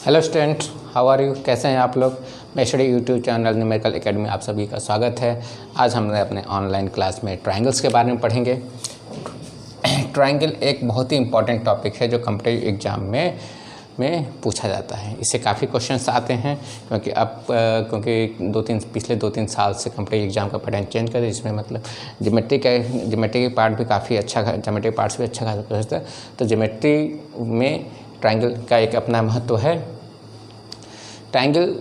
Hello student, how are you? कैसे हैं आप लोग? मैं study YouTube channel numerical academy आप सभी का स्वागत है। आज हम अपने ऑनलाइन क्लास में ट्रायंगल्स के बारे में पढ़ेंगे। ट्रायंगल एक बहुत ही इंपॉर्टेंट टॉपिक है जो कॉम्पिटिटिव एग्जाम में पूछा जाता है। इससे काफ़ी क्वेश्चंस आते हैं क्योंकि पिछले 2-3 साल से कॉम्पिटिटिव एग्जाम का पैटर्न चेंज कर दिया, जिसमें मतलब ज्योमेट्री के पार्ट भी काफ़ी अच्छा, ज्योमेट्री पार्ट्स भी अच्छा खासा होता है। तो ज्योमेट्री में ट्रायंगल का एक अपना महत्व है। ट्रायंगल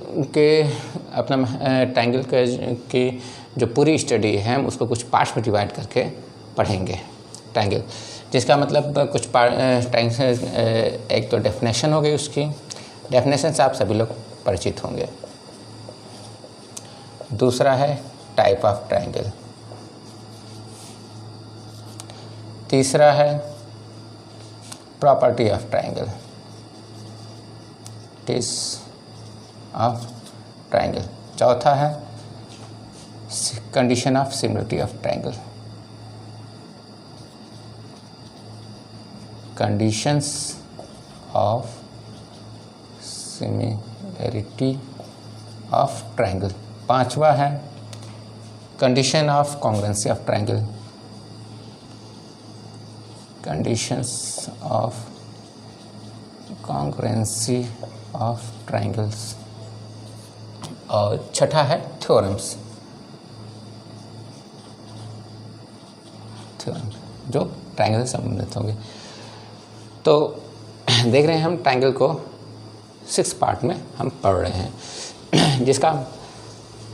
के जो पूरी स्टडी है हम उसको कुछ पार्ट्स में डिवाइड करके पढ़ेंगे। ट्रायंगल जिसका मतलब कुछ ट्रायंगल, एक तो डेफिनेशन हो गई, उसकी डेफिनेशन से आप सभी लोग परिचित होंगे। दूसरा है टाइप ऑफ ट्रायंगल। तीसरा है property of triangle, of triangle. चौथा है condition of similarity of triangle, conditions of similarity of triangle. पांचवा है condition of congruency of triangle, conditions of congruency of triangles. और छठा है थ्योरम्स, जो ट्रायंगल से संबंधित होंगे। तो देख रहे हैं हम ट्रायंगल को 6 पार्ट में हम पढ़ रहे हैं, जिसका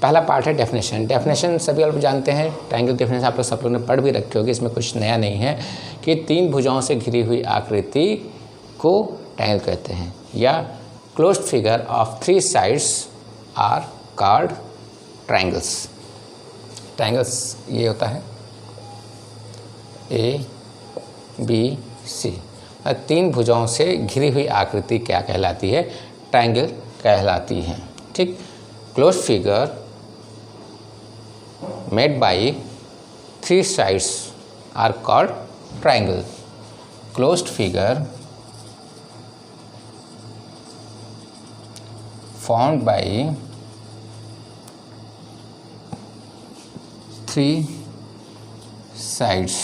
पहला पार्ट है डेफिनेशन। डेफिनेशन सभी लोग जानते हैं। ट्रायंगल डेफिनेशन आप लोग सब लोगों ने पढ़ भी रखी होगी, इसमें कुछ नया नहीं है कि 3 भुजाओं से घिरी हुई आकृति को ट्रायंगल कहते हैं, या closed figure of 3 sides are called triangles. Triangles ये होता है A, B, C। 3 भुजाओं से घिरी हुई आकृति क्या कहलाती है? ट्रायंगल कहलाती है। ठीक। Closed figure made by 3 sides are called triangle. Closed figure formed by 3 sides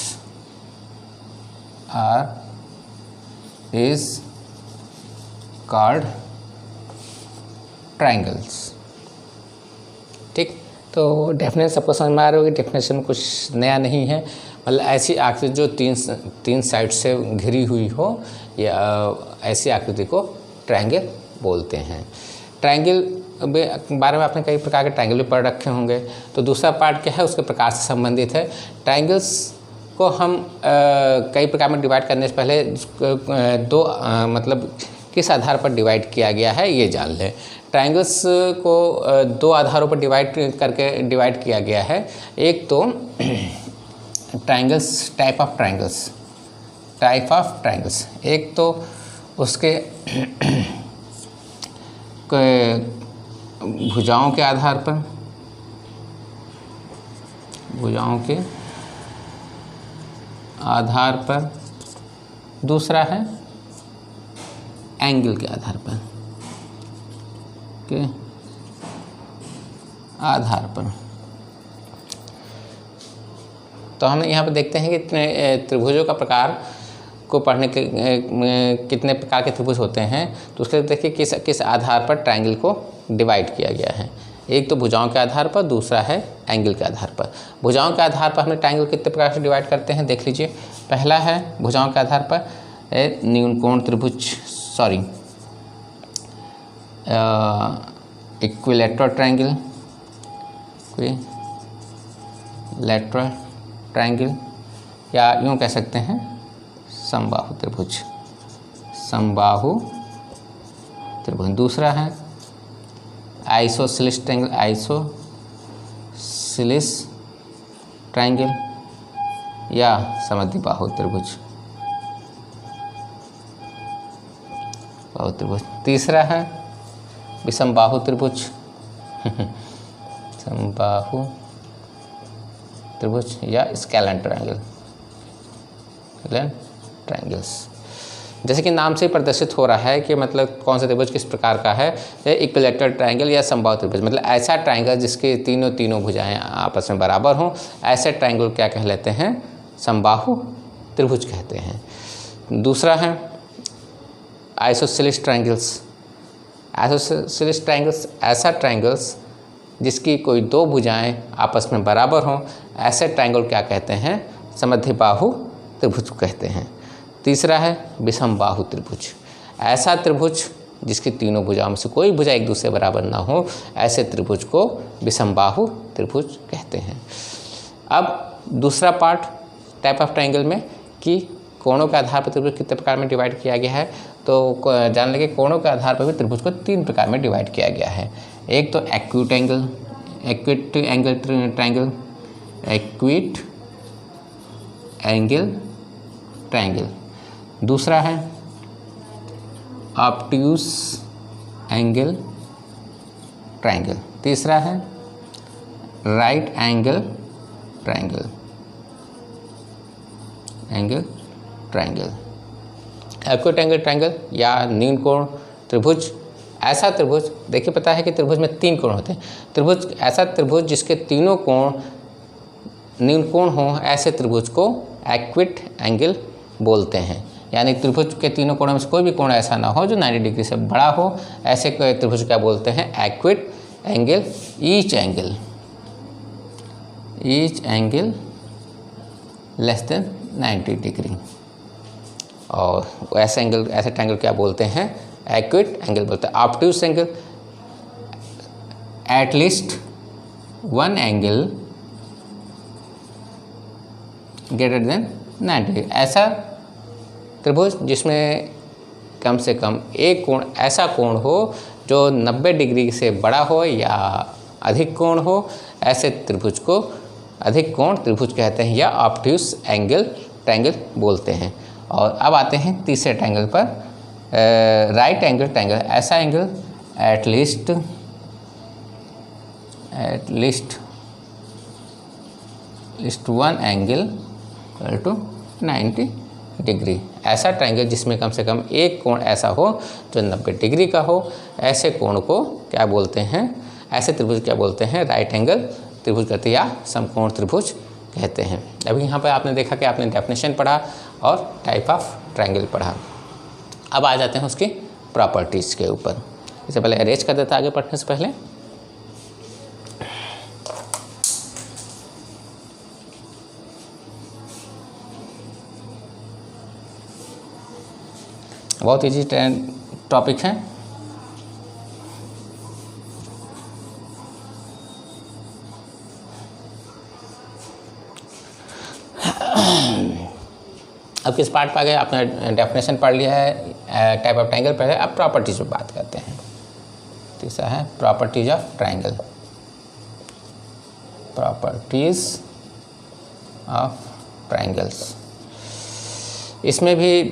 is called triangles। ठीक। तो डेफिनेशन सबको समझ में आ रही होगी। डेफिनेशन में कुछ नया नहीं है। मतलब ऐसी आकृति जो तीन साइड से घिरी हुई हो, या ऐसी आकृति को ट्रायंगल बोलते हैं। ट्रायंगल के बारे में आपने कई प्रकार के ट्रायंगल भी पढ़ रखे होंगे। तो दूसरा पार्ट क्या है, उसके प्रकार से संबंधित है। ट्रायंगल्स को हम कई प्रकार में डिवाइड करने से पहले दो मतलब किस आधार पर डिवाइड किया गया है ये जान लें। ट्रायंगल्स को 2 आधारों पर डिवाइड किया गया है। एक तो ट्रायंगल्स, टाइप ऑफ ट्रायंगल्स। एक तो उसके भुजाओं के आधार पर, दूसरा है एंगल के आधार पर, तो हम यहाँ पर देखते हैं कि त्रिभुजों का प्रकार को पढ़ने के कितने प्रकार के त्रिभुज होते हैं। तो उसके देखिए किस आधार पर ट्रायंगल को डिवाइड किया गया है। एक तो भुजाओं के आधार पर, दूसरा है एंगल के आधार पर। भुजाओं के आधार पर हमें ट्रायंगल कितने प्रकार से डिवाइड करते हैं देख लीजिए। पहला है भुजाओं के आधार पर न्यूनकोण त्रिभुज, इक्विलैटरल ट्रायंगल, या यूँ कह सकते हैं समबाहु त्रिभुज। दूसरा है आइसोसेलेस ट्रायंगल, या समद्विबाहु त्रिभुज। तीसरा है विषमबाहु त्रिभुज या स्केलेन ट्रायंगल्स। जैसे कि नाम से ही प्रदर्शित हो रहा है कि मतलब कौन सा त्रिभुज किस प्रकार का है, जैसे इक्विलैटरल ट्रायंगल या समबाहु त्रिभुज, मतलब ऐसा ट्रायंगल जिसके तीनों भुजाएं आपस में बराबर हों, ऐसे ट्रायंगल क्या कहलाते हैं, समबाहु त्रिभुज कहते हैं। दूसरा है आइसोसेलेस ट्रायंगल्स। आइसोसेलेस ट्रायंगल्स ऐसा ट्रायंगल्स जिसकी कोई दो भुजाएं आपस में बराबर हों, ऐसे ट्रायंगल क्या कहते हैं, समद्विबाहु त्रिभुज कहते हैं। तीसरा है विषमबाहु त्रिभुज। ऐसा त्रिभुज जिसकी तीनों भुजाओं में से कोई भुजा एक दूसरे बराबर ना हो, ऐसे त्रिभुज को विषमबाहु त्रिभुज कहते हैं। अब दूसरा पार्ट टाइप ऑफ ट्रायंगल में कि कोणों के आधार पर त्रिभुज कितने प्रकार में डिवाइड किया गया है, तो जान लेंगे कोणों के आधार पर भी त्रिभुज को 3 प्रकार में डिवाइड किया गया है। एक तो acute angle triangle, acute angle triangle. दूसरा है ऑब्ट्यूस एंगल ट्रायंगल। तीसरा है right angle triangle, acute angle triangle या न्यून कोण त्रिभुज। ऐसा त्रिभुज, देखिए पता है कि त्रिभुज में 3 कोण होते हैं। त्रिभुज, ऐसा त्रिभुज जिसके तीनों कोण न्यून कोण हो, ऐसे त्रिभुज को एक्यूट एंगल बोलते हैं। यानी त्रिभुज के तीनों कोणों में से कोई भी कोण ऐसा ना हो जो 90 डिग्री से बड़ा हो, ऐसे त्रिभुज क्या बोलते हैं, acute angle. Each angle less than 90 degree, और ऐसे ट्रायंगल क्या बोलते हैं, एक्यूट एंगल बोलते हैं। Obtuse angle, at least 1 angle greater than 90। ऐसा त्रिभुज जिसमें कम से कम एक कोण, ऐसा कोण हो जो 90 डिग्री से बड़ा हो या अधिक कोण हो, ऐसे त्रिभुज को अधिक कोण त्रिभुज कहते हैं या ऑब्ट्यूस एंगल ट्रायंगल बोलते हैं। और अब आते हैं तीसरे ट्रायंगल पर, राइट एंगल ट्रायंगल। ऐसा एंगल एटलीस्ट 1 एंगल टू 90 डिग्री। ऐसा ट्रायंगल जिसमें कम से कम एक कोण ऐसा हो जो 90 डिग्री का हो, ऐसे कोण को क्या बोलते हैं, ऐसे त्रिभुज क्या बोलते हैं, राइट एंगल त्रिभुज कहते हैं या समकोण त्रिभुज कहते हैं। अभी यहाँ पर आपने देखा कि आपने डेफिनेशन पढ़ा और टाइप ऑफ ट्रायंगल पढ़ा। अब आ जाते हैं उसकी प्रॉपर्टीज़ के ऊपर। इससे पहले अरेंज कर देता आगे पढ़ने से पहले। बहुत इजी टॉपिक है। अब किस पार्ट पर आ गए, आपने डेफिनेशन पढ़ लिया है, टाइप ऑफ ट्रायंगल पढ़ लिया है, अब प्रॉपर्टीज पर बात करते हैं। तीसरा है properties of triangle, properties of triangles. इसमें भी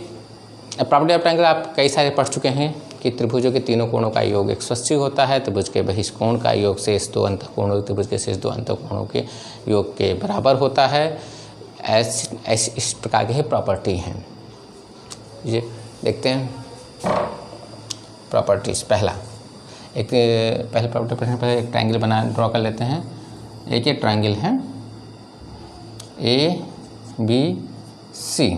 प्रॉपर्टी ऑफ ट्रायंगल आप कई सारे पढ़ चुके हैं कि त्रिभुजों के तीनों कोणों का योग 180 होता है, त्रिभुज के बहिष्कोण का योग शेष 2 अंतःकोणों, त्रिभुज के शेष 2 अंतःकोणों के योग के बराबर होता है। ऐसी इस प्रकार की प्रॉपर्टी हैं। ये देखते हैं प्रॉपर्टीज। पहले प्रॉपर्टी पहले एक ट्रायंगल ड्रॉ कर लेते हैं। एक ये ट्रायंगल है ABC।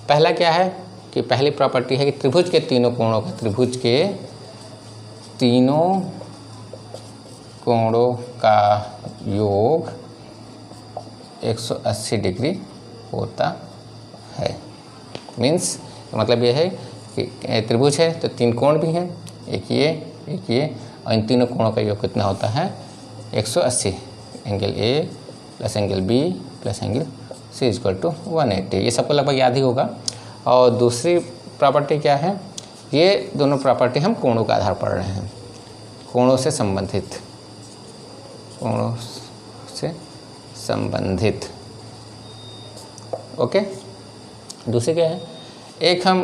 पहला क्या है कि पहली प्रॉपर्टी है कि त्रिभुज के तीनों कोणों का योग 180 डिग्री होता है। मीन्स मतलब ये है कि त्रिभुज है तो 3 कोण भी हैं, एक ये, और इन तीनों कोणों का योग कितना होता है, 180। Angle A plus angle B plus angle C equal to 180। ये सबको लगभग याद ही होगा। और दूसरी प्रॉपर्टी क्या है, ये दोनों प्रॉपर्टी हम कोणों का आधार पढ़ रहे हैं, कोणों से संबंधित। ओके। दूसरी क्या है, एक हम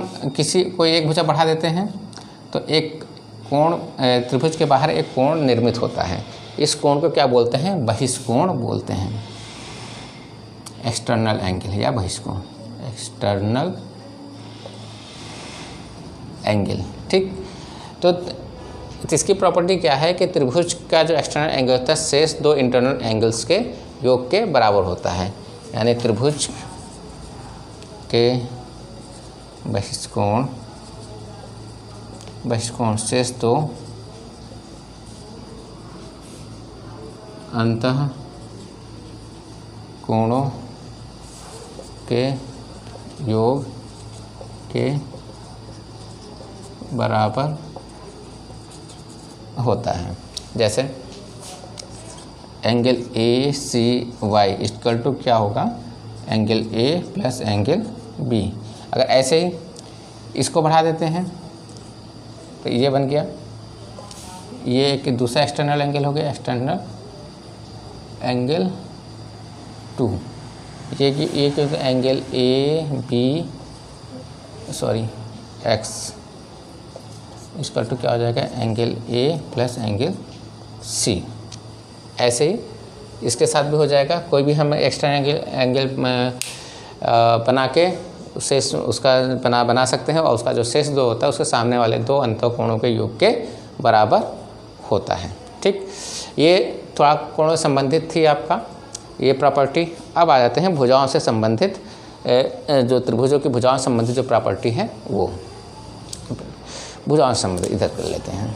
कोई एक भुजा बढ़ा देते हैं तो एक कोण, त्रिभुज के बाहर एक कोण निर्मित होता है। इस कोण को क्या बोलते हैं, बहिष्कोण बोलते हैं। एक्सटर्नल एंगल या बहिष्कोण, एक्सटर्नल एंगल। ठीक, तो इसकी प्रॉपर्टी क्या है कि त्रिभुज का जो एक्सटर्नल एंगल होता है शेष दो इंटरनल एंगल्स के योग के बराबर होता है, यानी त्रिभुज के बहिष्कोण शेष दो अंतः कोणों के योग के बराबर होता है। जैसे angle A C Y equal to क्या होगा, angle A plus angle B. अगर ऐसे ही इसको बढ़ा देते हैं तो ये बन गया, ये एक दूसरा एक्सटर्नल एंगल हो गया, एक्सटर्नल एंगल 2। ये क्योंकि एंगल ए बी एक्स इसका टू क्या हो जाएगा, angle A plus angle C. ऐसे ही इसके साथ भी हो जाएगा, कोई भी हम एक्सटर्नल एंगल बना के उससे उसका बना सकते हैं और उसका जो शेष दो होता है उसके सामने वाले दो अंतःकोणों के योग के बराबर होता है। ठीक, ये थोड़ा कोणों से संबंधित थी आपका ये प्रॉपर्टी। अब आ जाते हैं भुजाओं से संबंधित, जो त्रिभुजों की भुजाओं से संबंधित जो प्रॉपर्टी है वो भुजाओं से संबंधित इधर कर लेते हैं।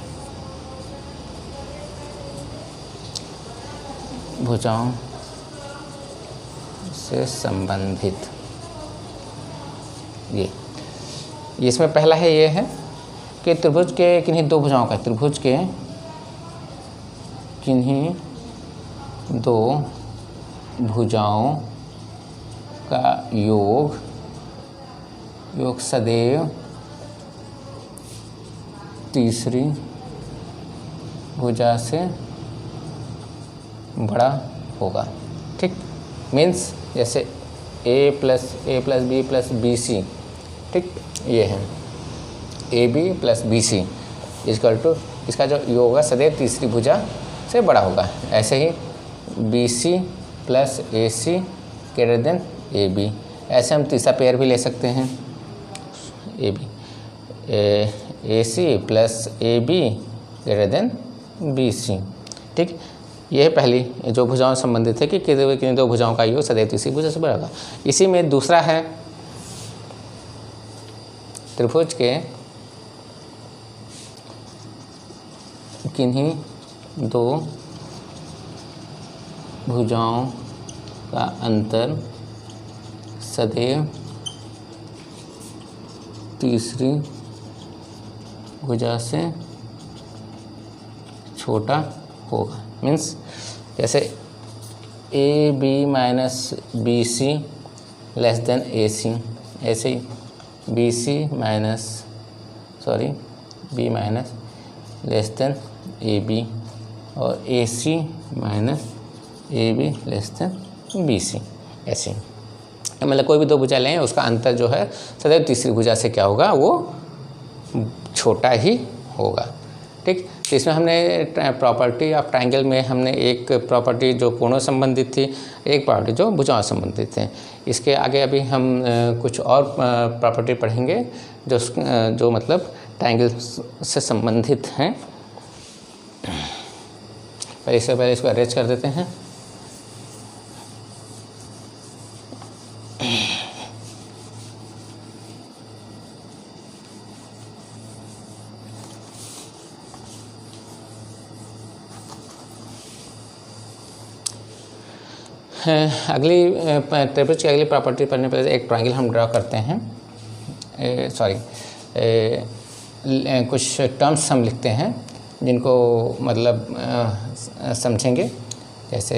भुजाओं से संबंधित ये इसमें पहला है, ये है कि त्रिभुज के किन्हीं दो भुजाओं का, त्रिभुज के किन्हीं दो भुजाओं का योग सदैव तीसरी भुजा से बड़ा होगा। ठीक, मीन्स जैसे A plus B plus B C, ठीक, ये है A B plus B C equal to, इसका जो योग होगा सदैव तीसरी भुजा से बड़ा होगा। ऐसे ही B C plus A C greater than A B, ऐसे हम तीसरा पेयर भी ले सकते हैं, A C plus A B greater than B C. ठीक, ये है पहली जो भुजाओं से संबंधित है कि किन्हीं दो भुजाओं का योग सदैव तीसरी भुजा से बड़ा होगा। इसी में दूसरा है त्रिभुज के किन्हीं दो भुजाओं का अंतर सदैव तीसरी भुजा से छोटा होगा। मीन्स जैसे A B minus B C less than A C, ऐसे ही B C minus B minus less than A B और A C minus A B less than B C. ऐसे ही मतलब कोई भी दो भुजा लें उसका अंतर जो है सदैव तीसरी भुजा से क्या होगा, वो छोटा ही होगा। ठीक, तो इसमें हमने प्रॉपर्टी ऑफ ट्रायंगल में हमने एक प्रॉपर्टी जो कोणों संबंधित थी, एक प्रॉपर्टी जो भुजाओं संबंधित थे। इसके आगे अभी हम कुछ और प्रॉपर्टी पढ़ेंगे जो मतलब ट्रायंगल से संबंधित हैं। पहले इसको अरेंज कर देते हैं। अगली त्रिभुज की अगली प्रॉपर्टी पढ़ने पर एक ट्रायंगल हम ड्रा करते हैं, कुछ टर्म्स हम लिखते हैं जिनको मतलब समझेंगे, जैसे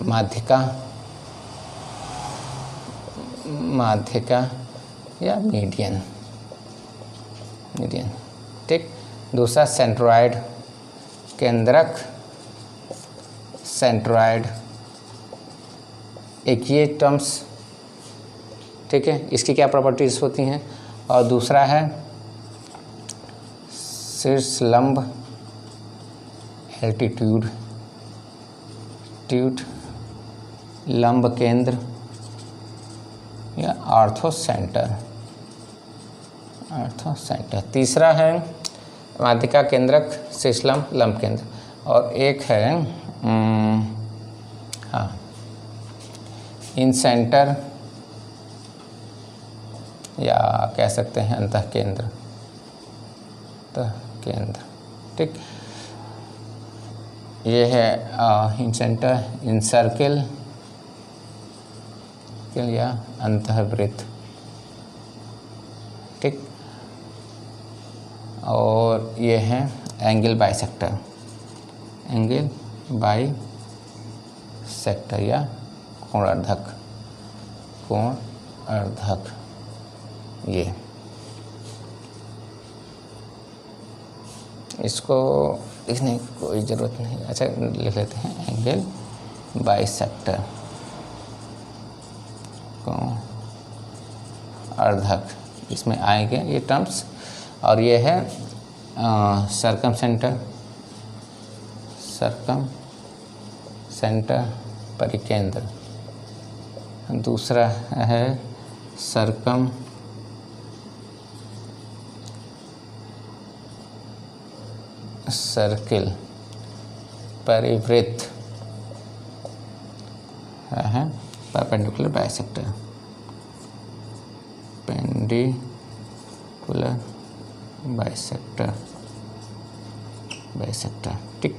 माध्यिका या मीडियन। ठीक, दूसरा सेंट्रॉयड, केंद्रक, सेंट्रॉयड, एक ये टर्म्स। ठीक है, इसकी क्या प्रॉपर्टीज होती हैं। और दूसरा है शीर्षलंब, एल्टीट्यूड, लंब केंद्र या ऑर्थोसेंटर, ऑर्थो सेंटर। तीसरा है माध्यिका केंद्रक, शीर्षलंब, लंब केंद्र। और एक है हाँ इन सेंटर या कह सकते हैं अंतः केंद्र, केंद्र। ठीक, ये है इन सेंटर, इन सर्किल या अंतःवृत्त। ठीक, और ये है एंगल बाइसेक्टर, एंगल बाइसेक्टर या कोणार्धक, कोणार्धक। ये इसको लिखने की कोई ज़रूरत नहीं, अच्छा लिख लेते हैं एंगल बाइसेक्टर, कोणार्धक, इसमें आएंगे ये टर्म्स। और ये है सरकम सेंटर, सरकम सेंटर परिकेंद्र। दूसरा है सरकम सर्किल परिवृत्त है परपेंडिकुलर बाइसेक्टर, पेंडिकुलर बाइसेक्टर, ठीक।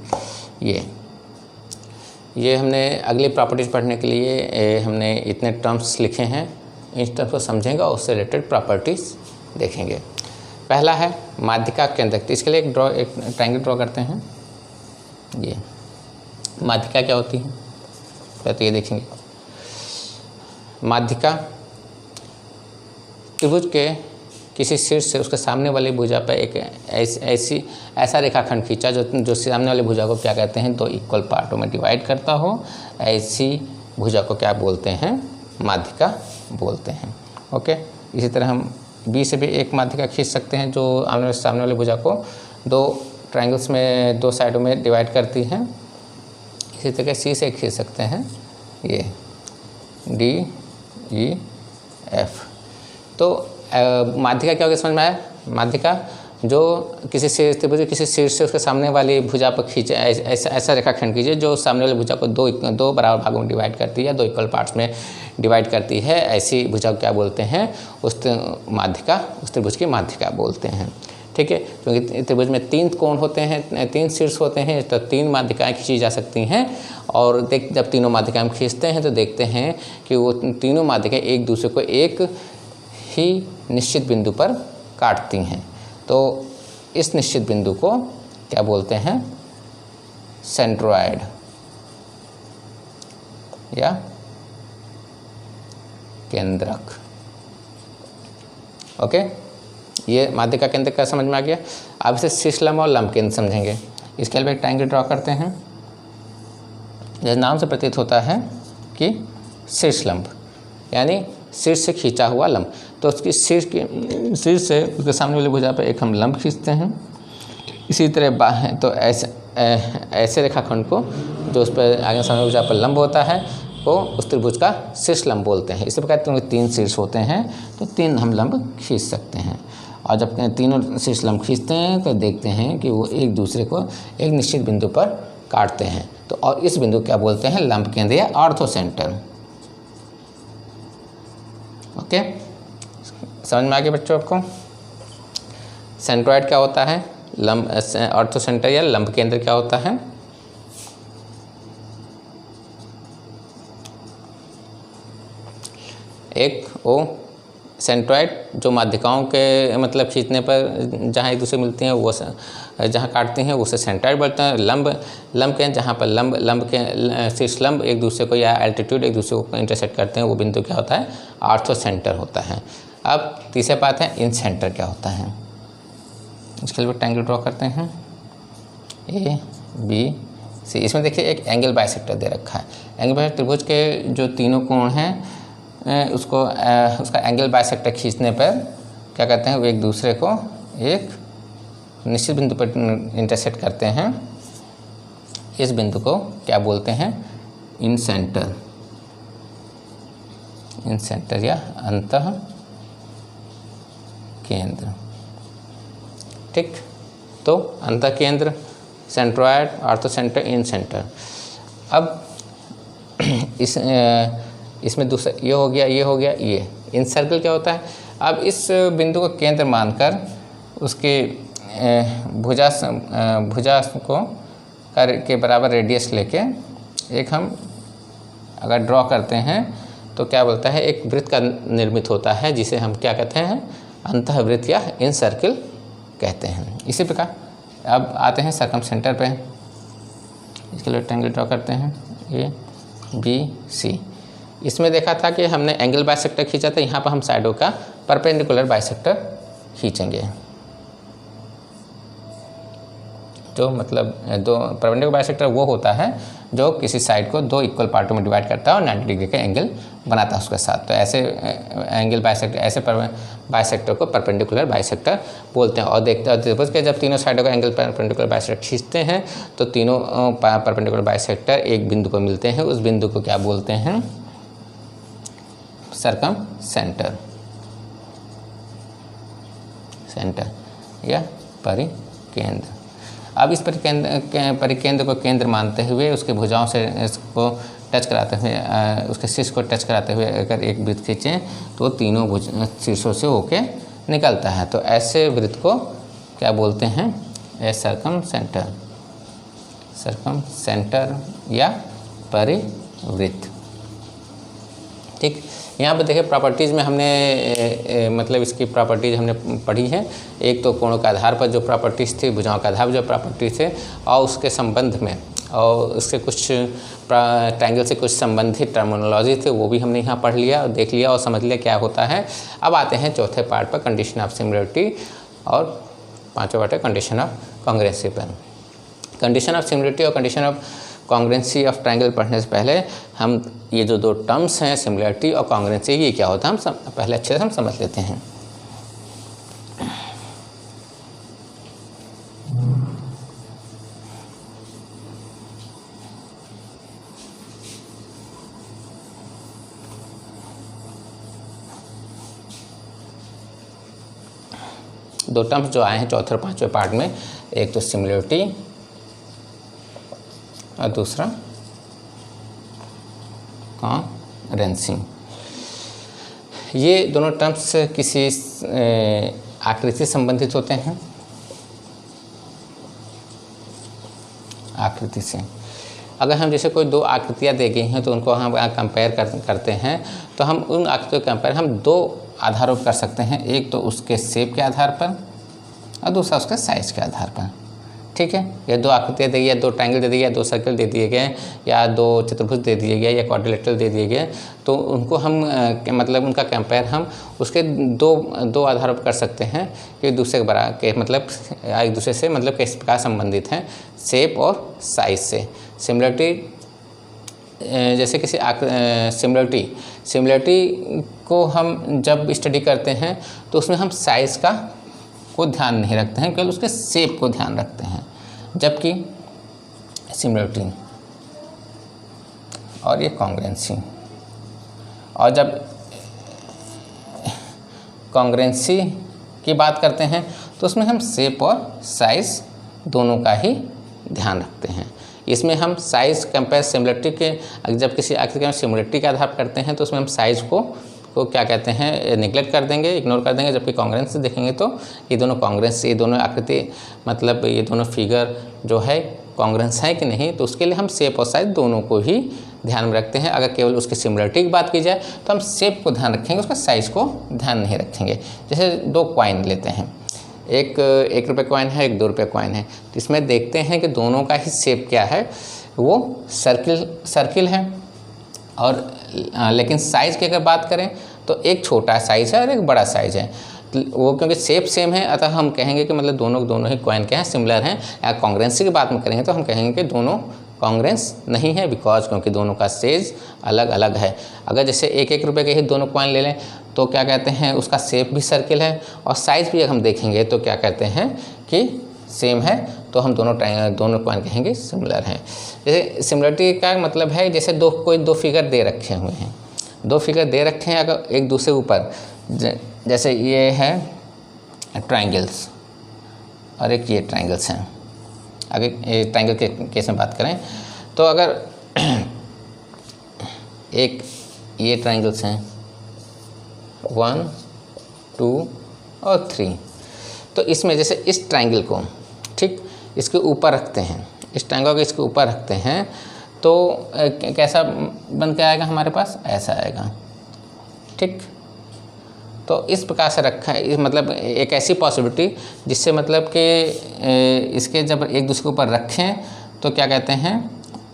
ये हमने अगली प्रॉपर्टीज पढ़ने के लिए हमने इतने टर्म्स लिखे हैं, इन टर्म्स को समझेंगे और उससे रिलेटेड प्रॉपर्टीज देखेंगे। पहला है माध्यिका केंद्रक। तो इसके लिए एक ट्रायंगल ड्रॉ करते हैं। ये माध्यिका क्या होती है पहले तो ये देखेंगे। माध्यिका त्रिभुज के किसी शीर्ष से उसके सामने वाली भुजा पर एक ऐसा रेखाखंड खींचा जो सामने वाली भुजा को क्या कहते हैं, दो इक्वल पार्टों में डिवाइड करता हो, ऐसी भुजा को क्या बोलते हैं, माध्यिका बोलते हैं। ओके, इसी तरह हम बी से भी एक माध्यिका खींच सकते हैं जो सामने वाली भुजा को दो ट्रायंगल्स में दो साइडों में डिवाइड करती है। इसी तरह सी से खींच सकते हैं ये डी ई एफ। तो माध्यिका क्या होगी समझ में आया। माध्यिका जो किसी शीर्ष से उसके सामने वाली भुजा पर खींचे, ऐसा रेखाखंड कीजिए जो सामने वाली भुजा को दो बराबर भागों में डिवाइड करती है, दो इक्वल पार्ट्स में डिवाइड करती है। ऐसी भुजा को क्या बोलते हैं, उस माध्यिका, उस त्रिभुज की माध्यिका बोलते हैं। ठीक है, क्योंकि त्रिभुज में तीन कोण होते हैं, तीन शीर्ष होते हैं, तो तीन माध्यिकाएँ खींची जा सकती हैं। और जब तीनों माध्यिकाएँ हम खींचते हैं तो देखते हैं कि वो तीनों माध्यिकाएँ एक दूसरे को एक ही निश्चित बिंदु पर काटती हैं। तो इस निश्चित बिंदु को क्या बोलते हैं, सेंट्रोइड या केंद्रक। ओके, ये माध्यिका केंद्र का समझ में आ गया। अब इसे शीर्षलंब और लंब केंद्र समझेंगे। इसके लिए एक ट्रायंगल ड्रॉ करते हैं। यह नाम से प्रतीत होता है कि शीर्षलंब यानी शीर्ष से खींचा हुआ लंब। तो उसकी शीर्ष से उसके सामने वाली भुजा पर एक हम लंब खींचते हैं। इसी तरह तो ऐसे रेखाखंड को जो उस पर आगे सामने भुजा पर लंब होता है वो उस त्रिभुज का शीर्ष लंब बोलते हैं। इसी प्रकार तीन शीर्ष होते हैं तो तीन हम लंब खींच सकते हैं। और जब तीनों शीर्ष लंब खींचते हैं तो देखते हैं कि वो एक दूसरे को एक निश्चित बिंदु पर काटते हैं। तो और इस बिंदु को क्या बोलते हैं, लंब केंद्र या ऑर्थो सेंटर। ओके, समझ में आ गया बच्चों आपको। सेंट्रोइड क्या होता है, लंब ऑर्थो सेंटर या लंब केंद्र क्या होता है। एक वो सेंट्रोइड जो माध्यिकाओं के मतलब खींचने पर जहाँ एक दूसरे मिलती हैं वो जहाँ काटती हैं उसे सेंट्रोइड बोलते हैं। लंब केंद्र जहाँ पर लंब के शीर्ष लंब एक दूसरे को या एल्टीट्यूड एक दूसरे को इंटरसेक्ट करते हैं, वो बिंदु क्या होता है, ऑर्थो सेंटर होता है। अब तीसरे बात है इन सेंटर क्या होता है। इसके लिए ट्रायंगल ड्रॉ करते हैं ए बी सी। इसमें देखिए एक एंगल बाइसेक्टर दे रखा है। एंगल बाइसेक्टर त्रिभुज के जो तीनों कोण हैं उसका एंगल बाइसेक्टर खींचने पर क्या कहते हैं, वो एक दूसरे को एक निश्चित बिंदु पर इंटरसेक्ट करते हैं। इस बिंदु को क्या बोलते हैं, इन सेंटर या अंतः केंद्र। ठीक, तो अंत केंद्र, सेंट्रॉयड, ऑर्थोसेंटर, इन सेंटर। अब इसमें दूसरा ये हो गया, ये हो गया, ये इन सर्कल क्या होता है। अब इस बिंदु को केंद्र मानकर उसके भुजा को के बराबर रेडियस लेके एक हम अगर ड्रॉ करते हैं तो क्या बोलता है, एक वृत्त का निर्मित होता है जिसे हम क्या कहते हैं, अंतःवृत्त या इन सर्कल कहते हैं। इसी प्रकार अब आते हैं सर्कम सेंटर पे। इसके लिए रेक्टेंगल ड्रॉ करते हैं, ए बी सी। इसमें देखा था कि हमने एंगल बाइसेक्टर खींचा था, यहाँ पर हम साइडों का परपेंडिकुलर बाइसेक्टर खींचेंगे। जो मतलब दो परपेंडिकुलर बाइसेक्टर वो होता है जो किसी साइड को दो इक्वल पार्टों में डिवाइड करता है और 90 डिग्री का एंगल बनाता है उसके साथ। तो ऐसे एंगल बाइसेक्टर, ऐसे बाइसेक्टर को परपेंडिकुलर बाइसेक्टर बोलते हैं। और देखते हैं कि जब तीनों साइडों का एंगल परपेंडिकुलर बाइसेक्टर खींचते हैं तो तीनों परपेंडिकुलर बाइसेक्टर एक बिंदु पर मिलते हैं। उस बिंदु को क्या बोलते हैं, सर्कम सेंटर, सेंटर या परिकेंद्र। अब इस परिकेंद्र को केंद्र मानते हुए उसके भुजाओं से इसको टच कराते हुए, उसके शीर्ष को टच कराते हुए अगर एक वृत्त खींचें तो तीनों शीर्षों से होके निकलता है। तो ऐसे वृत्त को क्या बोलते हैं, ए सर्कम सेंटर, सर्कम सेंटर या परिवृत्त। ठीक, यहाँ पर देखिए प्रॉपर्टीज़ में हमने मतलब इसकी प्रॉपर्टीज़ हमने पढ़ी है। एक तो कोणों के आधार पर जो प्रॉपर्टीज़ थी, भुजाओं के आधार पर जो प्रॉपर्टीज़ थे, और उसके संबंध में और उसके कुछ ट्रायंगल से कुछ संबंधित टर्मिनोलॉजी थे, वो भी हमने यहाँ पढ़ लिया और देख लिया और समझ लिया क्या होता है। अब आते हैं चौथे पार्ट पर, कंडीशन ऑफ सिमिलरिटी, और पाँचवें पार्ट है कंडीशन ऑफ कॉन्ग्रुएंसी पर। कंडीशन ऑफ सिमिलरिटी और condition of congruency of triangle पढ़ने से पहले हम ये जो दो टर्म्स हैं, सिमिलरिटी और कॉन्ग्रुएंसी, ये क्या होता है हम पहले अच्छे से हम समझ लेते हैं। दो टर्म्स जो आए हैं चौथे और पाँचवें पार्ट में, एक तो सिमिलरिटी और दूसरा कॉन्ग्रुएंसी। ये दोनों टर्म्स किसी आकृति से संबंधित होते हैं, आकृति से। अगर हम जैसे कोई दो आकृतियाँ दे गई हैं तो उनको हम कंपेयर करते हैं, तो हम उन आकृतियों का कंपेयर हम दो आधारों पर कर सकते हैं। एक तो उसके शेप के आधार पर और दूसरा उसके साइज़ के आधार पर। ठीक है, ये दो आकृतियाँ दी गई, या दो ट्रायंगल दे दिए, या दो सर्कल दे दिए गए, या दो चतुर्भुज दे दिए गए, या क्वाड्रिलेटरल दे दिए गए, तो उनको हम मतलब उनका कंपेयर हम उसके दो आधारों पर कर सकते हैं कि एक दूसरे के मतलब एक दूसरे से मतलब किस प्रकार संबंधित हैं, शेप और साइज से। सिमिलरिटी, जैसे किसी सिमिलरिटी को हम जब स्टडी करते हैं तो उसमें हम साइज़ को ध्यान नहीं रखते हैं, केवल उसके शेप को ध्यान रखते हैं। जबकि सिमिलरिटी और ये कॉन्ग्रुएंसी, और जब कॉन्ग्रुएंसी की बात करते हैं तो उसमें हम शेप और साइज़ दोनों का ही ध्यान रखते हैं। इसमें हम साइज़ कंपेयर सिमिलरिटी के, जब किसी आकृति का सिमिलरिटी के आधार पर करते हैं तो उसमें हम साइज़ को क्या कहते हैं, निगलेक्ट कर देंगे, इग्नोर कर देंगे। जबकि कॉन्ग्रुएंसी देखेंगे तो ये दोनों कॉन्ग्रुएंस, ये दोनों आकृति मतलब ये दोनों फिगर जो है कॉन्ग्रुएंस है कि नहीं, तो उसके लिए हम शेप और साइज दोनों को ही ध्यान में रखते हैं। अगर केवल उसकी सिमिलरिटी की बात की जाए तो हम शेप को ध्यान रखेंगे, उसका साइज़ को ध्यान नहीं रखेंगे। जैसे दो कॉइन लेते हैं, एक रुपये कॉइन है, एक 2 रुपये कॉइन है, तो इसमें देखते हैं कि दोनों का ही शेप क्या है, वो सर्किल है। और लेकिन साइज़ की अगर बात करें तो एक छोटा साइज़ है और एक बड़ा साइज़ है। वो क्योंकि शेप सेम है, अतः हम कहेंगे कि मतलब दोनों ही कॉइन क्या हैं, सिमिलर हैं। या कॉन्ग्रुएंसी की बात में करेंगे तो हम कहेंगे कि दोनों कॉन्ग्रुएंस नहीं है, बिकॉज क्योंकि दोनों का साइज अलग अलग है। अगर जैसे 1-1 रुपये के ही दोनों कॉइन ले लें तो क्या कहते हैं, उसका शेप भी सर्किल है और साइज़ भी अगर हम देखेंगे तो क्या कहते हैं कि सेम है, तो हम दोनों कॉइन कहेंगे सिमिलर हैं। जैसे सिमिलरिटी का मतलब है जैसे कोई दो फिगर दे रखे हुए हैं, दो फिगर दे रखे हैं अगर एक दूसरे ऊपर, जैसे ये है ट्रायंगल्स और एक ये ट्रायंगल्स हैं। अगर ये ट्रायंगल के केस में बात करें तो अगर एक ये ट्रायंगल्स हैं 1, 2 और 3, तो इसमें जैसे इस ट्रायंगल को ठीक इसके ऊपर रखते हैं, इस ट्रायंगल को इसके ऊपर रखते हैं तो कैसा बन के आएगा हमारे पास, ऐसा आएगा। ठीक, तो इस प्रकार से रखा है, मतलब एक ऐसी पॉसिबिलिटी जिससे मतलब कि इसके जब एक दूसरे के ऊपर रखें तो क्या कहते हैं,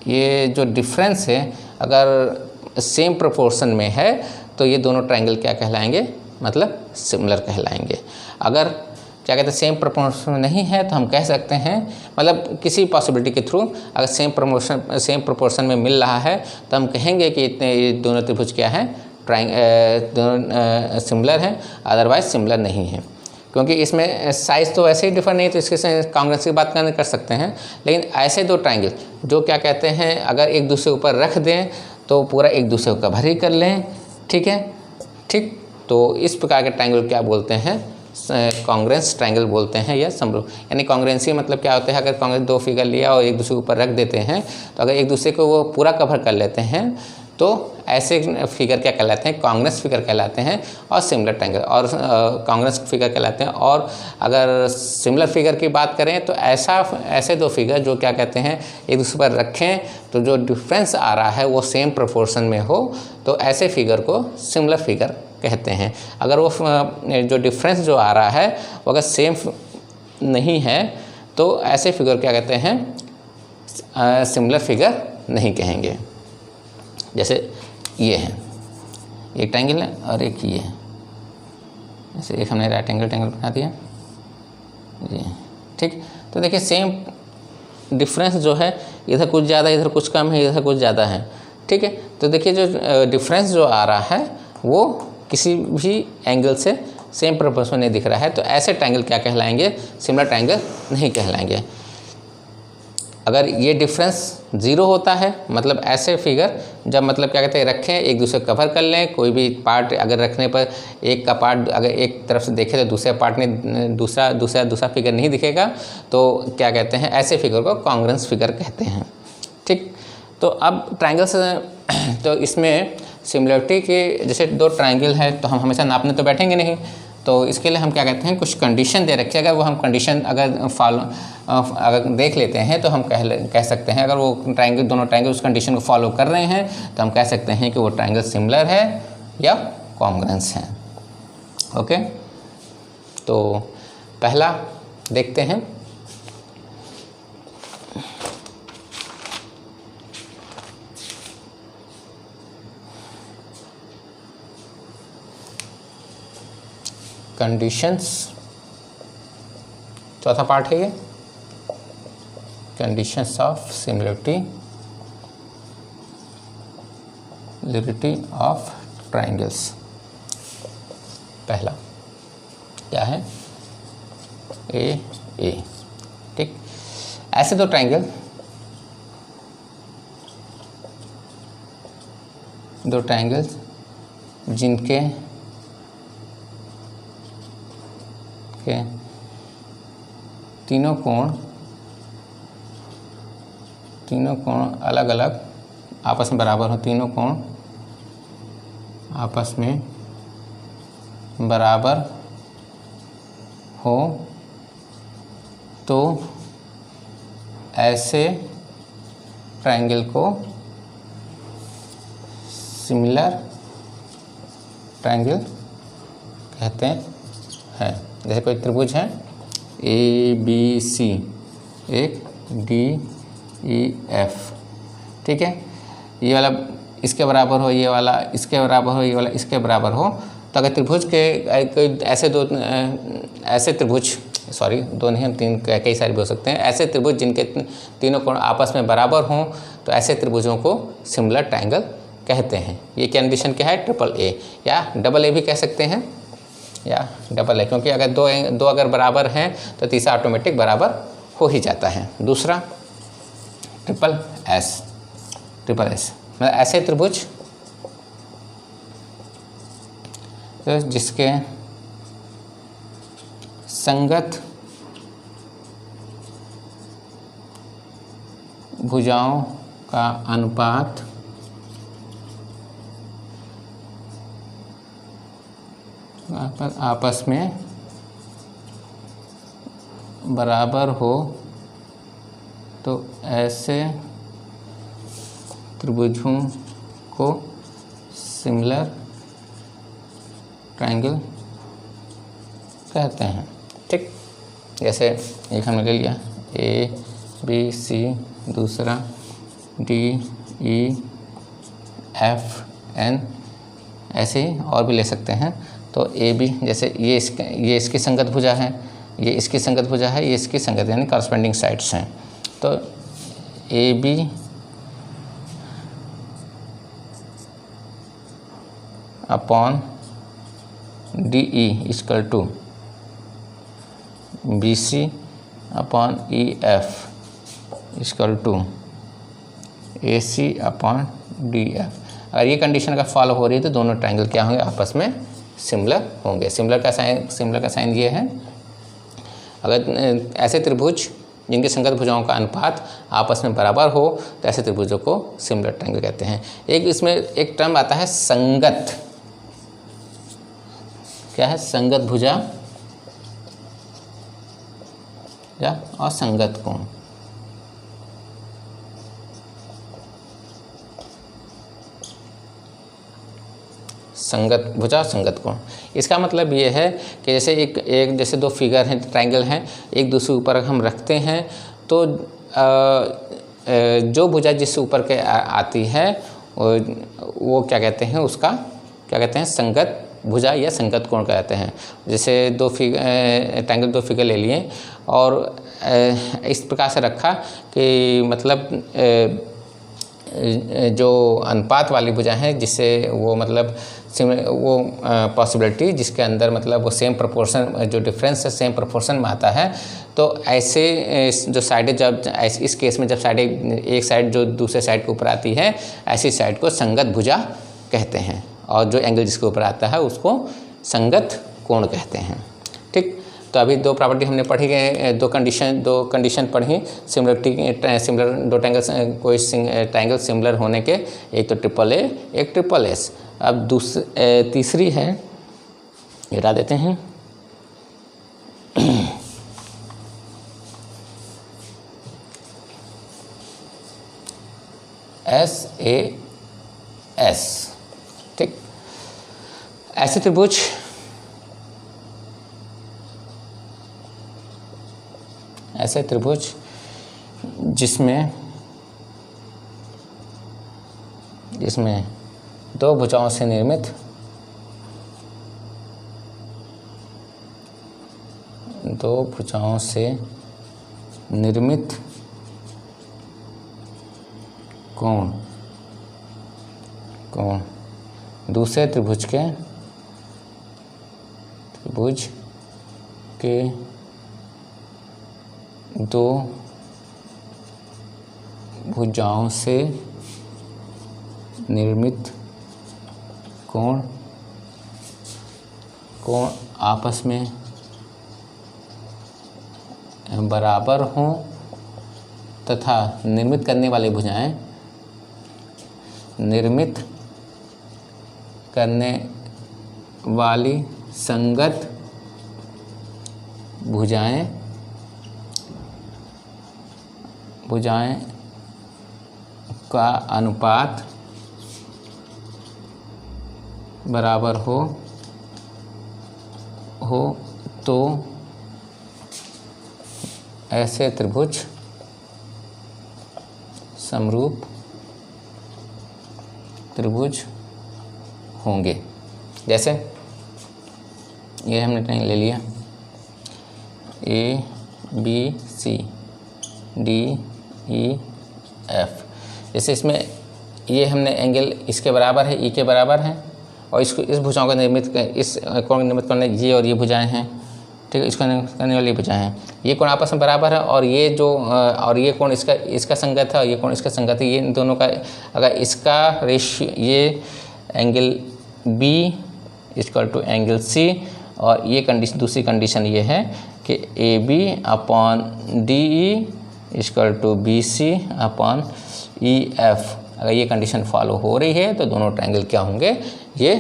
ये जो डिफरेंस है अगर सेम प्रोपोर्शन में है तो ये दोनों ट्रायंगल क्या कहलाएंगे, मतलब सिमिलर कहलाएंगे। अगर क्या कहते हैं सेम प्रोपोर्शन में नहीं है तो हम कह सकते हैं, मतलब किसी पॉसिबिलिटी के थ्रू अगर सेम प्रोपोर्शन में मिल रहा है तो हम कहेंगे कि ये दोनों त्रिभुज क्या हैं, दोनों सिमिलर हैं, अदरवाइज सिमिलर नहीं है। क्योंकि इसमें साइज़ तो वैसे ही डिफर नहीं, तो इसके कांग्रेस की बात कर सकते हैं। लेकिन ऐसे दो ट्रायंगल जो क्या कहते हैं अगर एक दूसरे के ऊपर रख दें तो पूरा एक दूसरे को कवर ही कर लें। ठीक है, ठीक, तो इस प्रकार के ट्रायंगल क्या बोलते हैं, कांग्रेंस ट्रायंगल बोलते हैं या समरूप। यानी कांग्रेंसी मतलब क्या होता है, अगर कांग्रेस दो फिगर लिया और एक दूसरे के ऊपर रख देते हैं तो अगर एक दूसरे को वो पूरा कवर कर लेते हैं तो ऐसे फिगर क्या कहलाते हैं, कांग्रेस फिगर कहलाते हैं और सिमिलर ट्रायंगल और कांग्रेस फिगर कहलाते हैं। और अगर सिमिलर फिगर की बात करें तो ऐसे दो फिगर जो क्या कहते हैं एक दूसरे पर रखें तो जो डिफरेंस आ रहा है वो सेम प्रोपोर्शन में हो तो ऐसे फिगर को सिमिलर फिगर कहते हैं। अगर वो जो डिफरेंस जो आ रहा है वो अगर सेम नहीं है तो ऐसे फिगर क्या कहते हैं, सिमिलर फिगर नहीं कहेंगे। जैसे ये है, एक ट्रायंगल है और एक ये है, जैसे एक हमने राइट एंगल ट्रायंगल बना दिया ये। ठीक, तो देखिए सेम डिफरेंस जो है इधर कुछ ज़्यादा इधर कुछ कम है, इधर कुछ ज़्यादा है। ठीक है, तो देखिए जो डिफरेंस जो आ रहा है वो किसी भी एंगल से सेम प्रोपोर्शन नहीं दिख रहा है तो ऐसे ट्रायंगल क्या कहलाएंगे, सिमिलर ट्रायंगल नहीं कहलाएंगे। अगर ये डिफरेंस 0 होता है मतलब ऐसे फिगर जब मतलब क्या कहते हैं रखें एक दूसरे को कवर कर लें, कोई भी पार्ट अगर रखने पर एक का पार्ट अगर एक तरफ से देखें तो दूसरे पार्ट में दूसरा फिगर नहीं दिखेगा तो क्या कहते हैं, ऐसे फिगर को कांग्रेंस फिगर कहते हैं। ठीक, तो अब ट्रायंगल से तो इसमें सिमिलरिटी के जैसे दो ट्रायंगल है तो हम हमेशा नापने तो बैठेंगे नहीं, तो इसके लिए हम क्या कहते हैं कुछ कंडीशन दे रखी है। अगर वो हम कंडीशन अगर देख लेते हैं तो हम कह सकते हैं अगर वो दोनों ट्रायंगल उस कंडीशन को फॉलो कर रहे हैं तो हम कह सकते हैं कि वो ट्रायंगल सिमिलर है या कॉन्ग्रुएंस है। ओके, तो पहला देखते हैं, कंडीशंस, चौथा पार्ट है ये, conditions of similarity of triangles. पहला क्या है, ए। ठीक, ऐसे दो ट्रायंगल्स जिनके तीनों कोण अलग अलग आपस में बराबर हो, तीनों कोण आपस में बराबर हो तो ऐसे ट्रायंगल को सिमिलर ट्रायंगल कहते हैं। जैसे कोई त्रिभुज है ABC, एक DEF। ठीक है, ये वाला इसके बराबर हो, ये वाला इसके बराबर हो, ये वाला इसके बराबर हो, तो अगर त्रिभुज के ऐसे त्रिभुज सॉरी दो नहीं हम तीन कई सारे भी हो सकते हैं, ऐसे त्रिभुज जिनके तीनों कोण आपस में बराबर हों तो ऐसे त्रिभुजों को सिमिलर ट्रायंगल कहते हैं। ये कंडीशन क्या है, AAA या AA भी कह सकते हैं या AA, क्योंकि अगर दो अगर बराबर हैं तो तीसरा ऑटोमेटिक बराबर हो ही जाता है। दूसरा SSS, मतलब ऐसे त्रिभुज तो जिसके संगत भुजाओं का अनुपात आपस में बराबर हो तो ऐसे त्रिभुजों को सिमिलर ट्रायंगल कहते हैं। ठीक, जैसे एक हमने ले लिया ए बी सी, दूसरा डी ई एफ एन, ऐसे ही और भी ले सकते हैं। तो ए बी, जैसे ये इसकी संगत भुजा है, ये इसकी संगत भुजा है, ये इसकी संगत यानी कॉरस्पेंडिंग साइड्स हैं। तो A B upon D E equal to B C upon E F equal to A C upon D F. अगर ये कंडीशन अगर फॉलो हो रही है तो दोनों ट्रायंगल क्या होंगे, आपस में सिमिलर होंगे। सिमिलर का साइन ये है, अगर ऐसे त्रिभुज जिनके संगत भुजाओं का अनुपात आपस में बराबर हो तो ऐसे त्रिभुजों को सिमिलर ट्रायंगल कहते हैं। एक इसमें एक टर्म आता है संगत, क्या है, संगत भुजा या और संगत कोण। संगत भुजा, संगत कोण, इसका मतलब ये है कि जैसे एक जैसे दो फिगर हैं, ट्रायंगल हैं, एक दूसरे ऊपर हम रखते हैं तो जो भुजा जिससे ऊपर के आती है वो क्या कहते हैं, उसका क्या कहते हैं, संगत भुजा या संगत कोण कहते हैं। जैसे ट्रायंगल दो फिगर ले लिए और इस प्रकार से रखा कि मतलब जो अनुपात वाली भुजा है जिससे वो मतलब वो पॉसिबिलिटी जिसके अंदर मतलब वो सेम प्रोपोर्शन, जो डिफरेंस है सेम प्रोपोर्शन में आता है, तो ऐसे जो साइडें जब इस केस में जब साइडें एक साइड जो दूसरे साइड के ऊपर आती है ऐसी साइड को संगत भुजा कहते हैं, और जो एंगल जिसके ऊपर आता है उसको संगत कोण कहते हैं। ठीक, तो अभी दो प्रॉपर्टी हमने पढ़ी गए, दो कंडीशन पढ़ी सिमिलर दो ट्रायंगल, कोई ट्रायंगल सिमिलर होने के, एक तो ट्रिपल ए एक ट्रिपल एस। अब तीसरी है, हटा देते हैं, एस ए एस। ठीक, ऐसे त्रिभुज जिसमें दो भुजाओं से निर्मित कोण दूसरे त्रिभुज के दो भुजाओं से निर्मित कोण आपस में बराबर हों तथा निर्मित करने वाली भुजाएं निर्मित करने वाली संगत भुजाएं का अनुपात बराबर हो तो ऐसे त्रिभुज समरूप त्रिभुज होंगे। जैसे ये हमने ट्रायंगल ले लिया A B C D E F, जैसे इसमें ये हमने एंगल इसके बराबर है, ई के बराबर है, और इसको इस भुजाओं का इस कोण निर्मित करने ये और ये भुजाएं हैं। ठीक है, इसको करने वाली भुजाएं हैं, ये कोण आपस में बराबर है, और ये जो और ये कोण इसका संगत है और ये कोण इसका संगत है। ये इन दोनों का अगर इसका रेशियो, ये angle B equal to angle C, और ये कंडीशन, दूसरी कंडीशन ये है कि A B upon D E equal to B C upon E F. अगर ये कंडीशन फॉलो हो रही है तो दोनों ट्रायंगल क्या होंगे, ये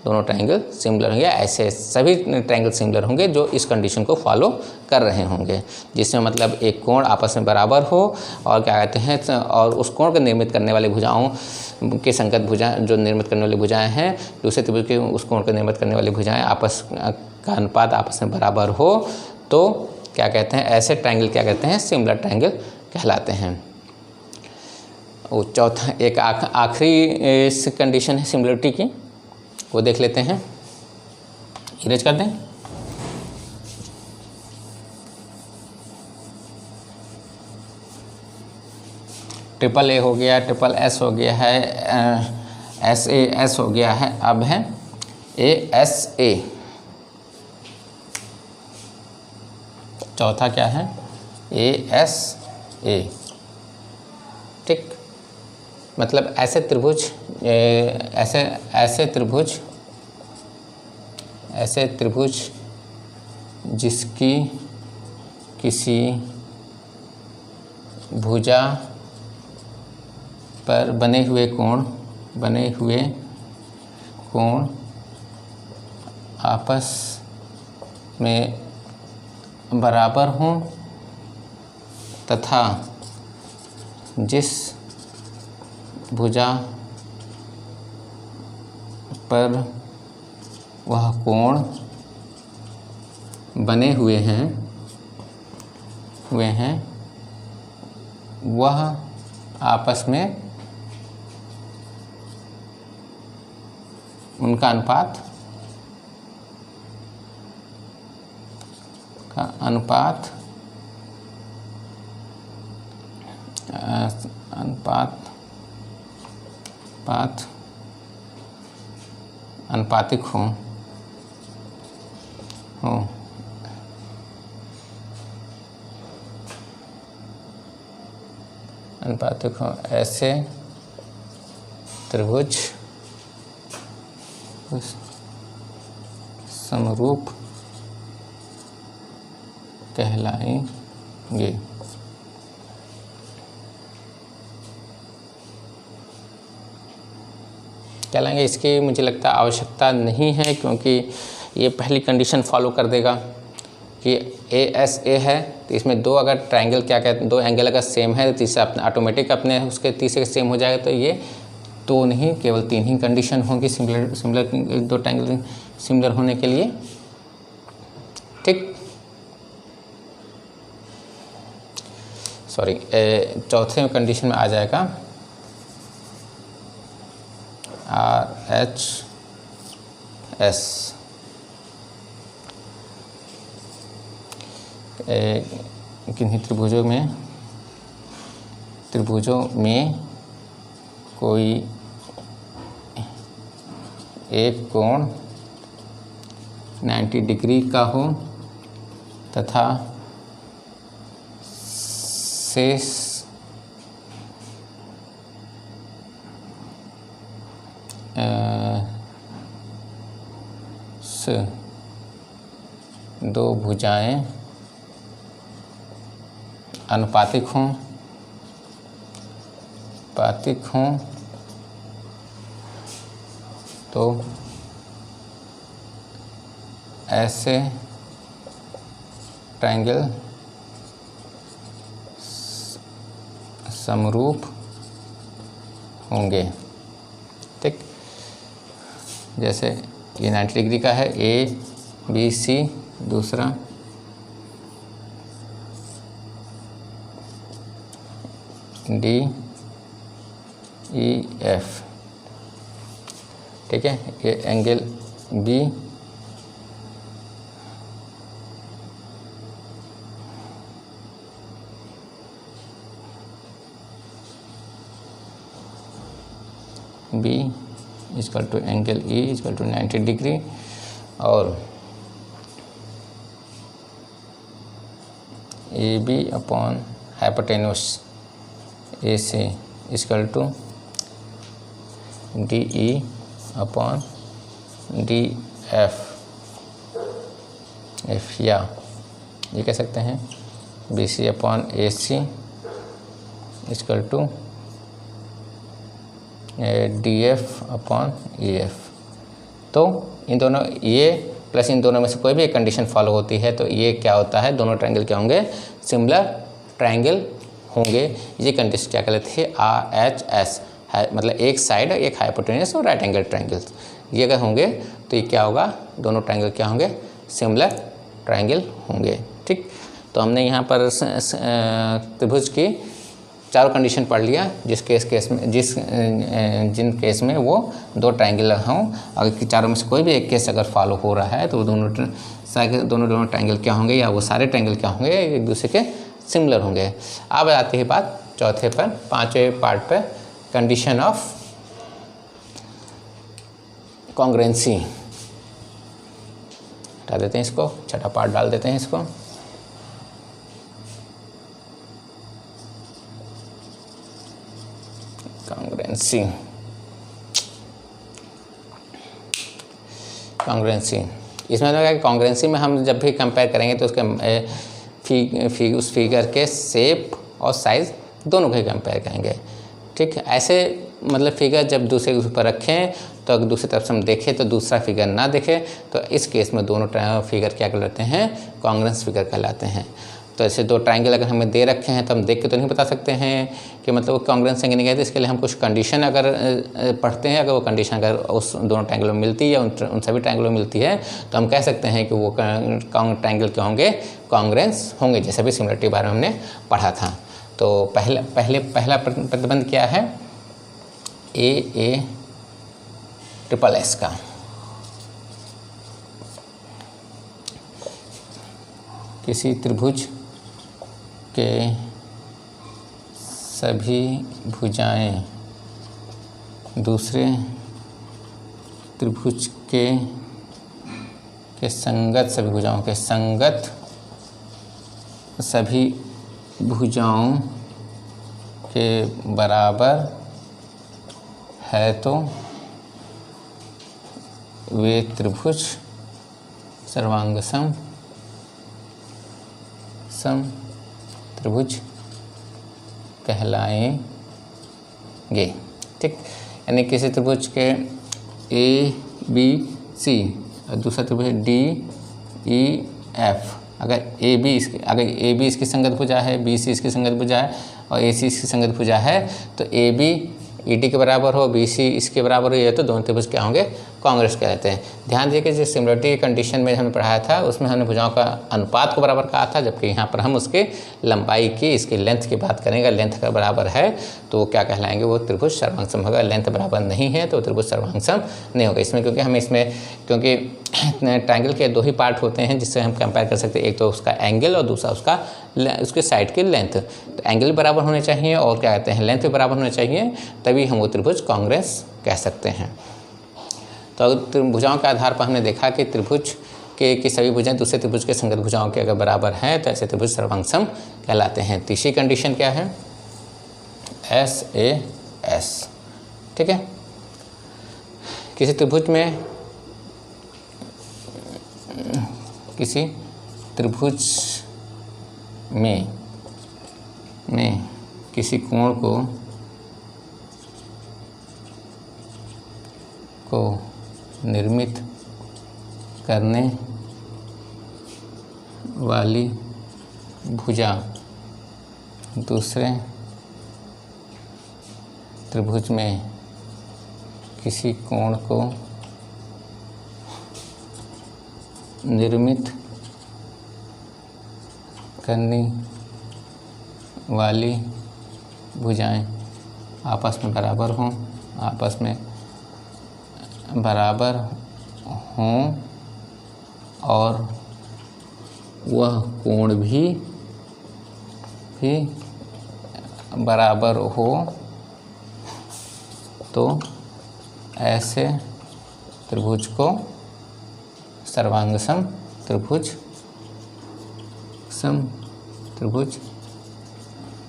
दोनों ट्रायंगल सिमिलर होंगे। ऐसे सभी ट्रायंगल सिमिलर होंगे जो इस कंडीशन को फॉलो कर रहे होंगे, जिसमें मतलब एक कोण आपस में बराबर हो और क्या कहते हैं, और उस कोण को निर्मित करने वाले भुजाओं के संगत भुजा जो निर्मित करने वाली भुजाएं हैं, दूसरे त्रिभुज के उस कोण को निर्मित करने वाली भुजाएं आपस का अनुपात आपस में बराबर हो तो क्या कहते हैं, ऐसे ट्रायंगल क्या कहते हैं, सिमिलर ट्रायंगल कहलाते हैं। और चौथा एक आखिरी कंडीशन है सिमिलरिटी की, वो देख लेते हैं। इरेज कर दें। ट्रिपल ए हो गया, ट्रिपल एस हो गया है, एस ए एस हो गया है, अब है ए एस ए। चौथा क्या है, ए एस ए। ठीक, मतलब ऐसे त्रिभुज ऐसे त्रिभुज जिसकी किसी भुजा पर बने हुए कोण आपस में बराबर हों तथा जिस भुजा पर वह कोण बने हुए हैं वह आपस में उनका अनुपात अनुपातिक हो ऐसे त्रिभुज समरूप कहलाएंगे। इसकी मुझे लगता है आवश्यकता नहीं है, क्योंकि ये पहली कंडीशन फॉलो कर देगा कि ए एस ए है, तो इसमें दो अगर ट्रायंगल क्या कहते हैं, दो एंगल अगर सेम है तो तीसरा अपने ऑटोमेटिक अपने उसके तीसरे सेम हो जाएगा। तो ये दो नहीं केवल तीन ही कंडीशन होंगी सिमिलर दो ट्रायंगल सिमिलर होने के लिए। ठीक, सॉरी, चौथे कंडीशन में आ जाएगा आर एच एस। किन्हीं त्रिभुजों में कोई एक कोण 90 डिग्री का हो तथा शेष दो भुजाएं अनुपातिक हों तो ऐसे ट्रायंगल समरूप होंगे। ठीक, जैसे ये 90 डिग्री का है, ए बी सी, दूसरा डी ई एफ। ठीक है, ये angle B equal to angle E equal to 90 degree और A B upon hypotenuse A C equal to D E upon D F या ये कह सकते हैं BC upon AC equal to DF upon EF। तो इन दोनों ये प्लस इन दोनों में से कोई भी एक कंडीशन फॉलो होती है तो ये क्या होता है, दोनों ट्रायंगल क्या होंगे, सिमिलर ट्रायंगल होंगे। ये कंडीशन क्या कहलाती है, RHS है, मतलब एक साइड एक हाइपोटेन्यूस और राइट एंगल ट्रायंगल, ये अगर होंगे तो ये क्या होगा, दोनों ट्रायंगल क्या होंगे, सिमिलर ट्रायंगल होंगे। ठीक, तो हमने यहाँ पर त्रिभुज की चारों कंडीशन पढ़ लिया, जिन केस में वो दो ट्रायंगल हों, अगर चारों में से कोई भी एक केस अगर फॉलो हो रहा है तो वो दोनों ट्रायंगल क्या होंगे, या वो सारे ट्रायंगल क्या होंगे, एक दूसरे के सिमिलर होंगे। अब आती है बात चौथे पर, पांचवें पार्ट पर, कंडीशन ऑफ कॉन्ग्रुएंसी। हटा देते हैं इसको, छठा पार्ट डाल देते हैं इसको। कॉन्ग्रुएंसी इसमें क्या है, कॉन्ग्रुएंसी में हम जब भी कंपेयर करेंगे तो उसके उस फिगर के शेप और साइज़ दोनों को ही कंपेयर करेंगे। ठीक, ऐसे मतलब फिगर जब दूसरे के ऊपर रखें तो अगर दूसरी तरफ से हम देखें तो दूसरा फिगर ना देखें, तो इस केस में दोनों फिगर क्या कहलाते हैं, कॉन्ग्रुएंस फिगर कहलाते हैं। तो ऐसे दो ट्रायंगल अगर हमें दे रखे हैं तो हम देख के तो नहीं बता सकते हैं कि मतलब वो कॉन्ग्रुएंस है कि नहीं है, तो इसके लिए हम कुछ कंडीशन अगर पढ़ते हैं, अगर वो कंडीशन अगर उस दोनों ट्रायंगलों में मिलती है, उन सभी ट्रायंगलों में मिलती है, तो हम कह सकते हैं कि वो ट्रायंगल क्या होंगे, कॉन्ग्रुएंस होंगे, जैसे भी सिमिलरिटी के बारे में हमने पढ़ा था। तो पहला प्रतिबंध क्या है, AASS का। किसी त्रिभुज के सभी भुजाएं दूसरे त्रिभुज के संगत सभी भुजाओं के संगत सभी भुजाओं के बराबर है तो वे त्रिभुज सर्वांग सम त्रिभुज कहलाएंगे। ठीक, यानी किसी त्रिभुज के ABC और दूसरा त्रिभुज DEF, अगर AB इसकी संगत भुजा है, BC इसकी संगत भुजा है और AC इसकी संगत भुजा है, तो AB ED के बराबर हो, BC इसके बराबर हो, ये तो दोनों त्रिभुज क्या होंगे, कॉन्ग्रुएंस कहलाते हैं। ध्यान दिए कि जो सिमिलरिटी कंडीशन में हमने पढ़ाया था उसमें हमने भुजाओं का अनुपात को बराबर कहा था, जबकि यहाँ पर हम उसके लंबाई की, इसकी लेंथ की बात करेंगे। लेंथ का बराबर है तो वो क्या कहलाएंगे, वो त्रिभुज सर्वांग होगा। लेंथ बराबर नहीं है तो त्रिभुज सर्वांग नहीं होगा। इसमें क्योंकि ट्रायंगल के दो ही पार्ट होते हैं जिससे हम कंपेयर कर सकते हैं, एक तो उसका एंगल और दूसरा उसके साइड की लेंथ। तो एंगल बराबर होने चाहिए और क्या कहते हैं, लेंथ भी बराबर होने चाहिए, तभी हम वो त्रिभुज कॉन्ग्रुएंस कह सकते हैं। तो अगर भुजाओं के आधार पर हमने देखा कि त्रिभुज की सभी भुजाएं दूसरे त्रिभुज के संगत भुजाओं के अगर बराबर हैं तो ऐसे त्रिभुज सर्वांग कहलाते हैं। तीसरी कंडीशन क्या है, SAS। ठीक है, किसी त्रिभुज में किसी कोण को निर्मित करने वाली भुजा दूसरे त्रिभुज में किसी कोण को निर्मित करने वाली भुजाएं आपस में बराबर हों और वह कोण भी बराबर हो, तो ऐसे त्रिभुज को सर्वांग त्रिभुज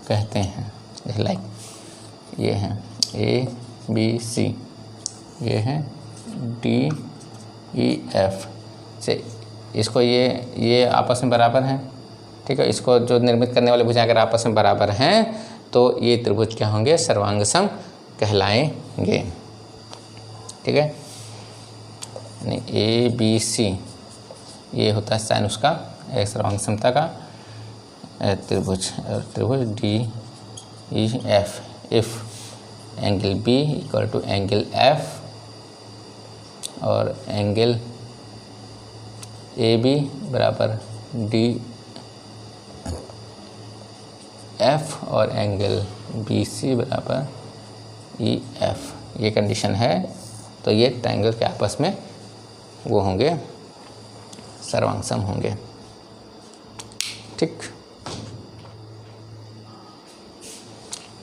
कहते हैं। लाइक ये हैं ABC, ये हैं DEF से, इसको ये आपस में बराबर हैं, ठीक है। इसको जो निर्मित करने वाले भुजा अगर आपस में बराबर हैं तो ये त्रिभुज क्या होंगे, सर्वांग सम कहलाएंगे। ठीक है, यानी ABC ये होता है साइन उसका एक सर्वांग समता का त्रिभुज। और त्रिभुज DEF if angle B equal to angle F और एंगल AB बराबर DF और एंगल BC बराबर EF, ये कंडीशन है। तो ये ट्रायंगल के आपस में वो होंगे, सर्वांग सम होंगे। ठीक,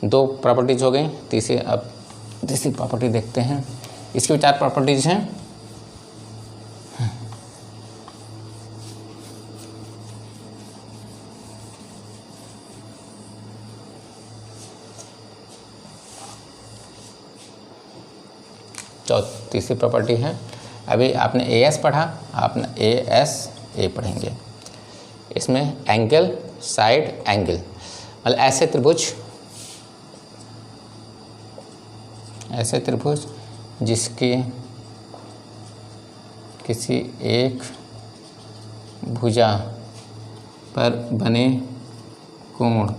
दो प्रॉपर्टीज हो गई। तीसरी प्रॉपर्टी देखते हैं। इसकी 4 प्रॉपर्टीज हैं। तीसरी प्रॉपर्टी है, अभी आपने AS पढ़ा, आपने AS पढ़ेंगे। इसमें एंगल साइड एंगल, मतलब ऐसे त्रिभुज जिसके किसी एक भुजा पर बने कोण